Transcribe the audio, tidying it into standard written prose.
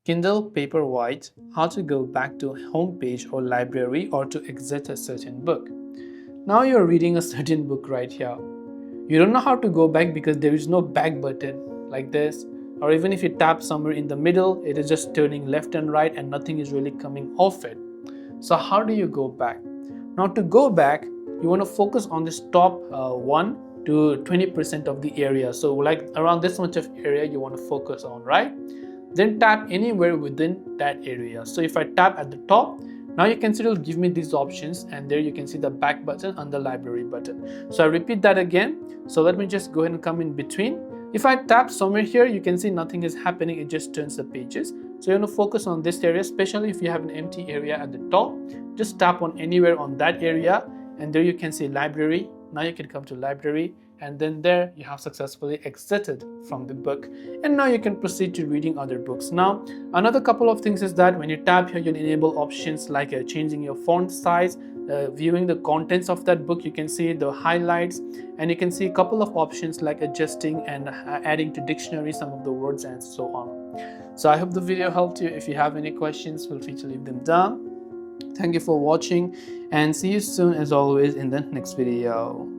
Kindle Paperwhite, how to go back to home page or library or to exit a certain book. Now you're reading a certain book right here. You don't know how to go back because there is no back button like this, or even if you tap somewhere in the middle, it is just turning left and right and nothing is really coming off it. So how do you go back? Now to go back, you want to focus on this top 1 to 20% of the area. So like around this much of area you want to focus on, right? Then tap anywhere within that area. So if I tap at the top, now you can see it will give me these options, and there you can see the back button and the library button. So I repeat that again. So let me just go ahead and come in between. If I tap somewhere here, you can see nothing is happening, it just turns the pages. So you want to focus on this area, especially if you have an empty area at the top. Just tap on anywhere on that area, and there you can see library. Now you can come to library, and then there you have successfully exited from the book, and now you can proceed to reading other books. Now another couple of things is that when you tap here, you'll enable options like changing your font size, viewing the contents of that book. You can see the highlights, and you can see a couple of options like adjusting and adding to dictionary some of the words and so on. So I hope the video helped you. If you have any questions, feel free to leave them down. Thank you for watching, and see you soon as always in the next video.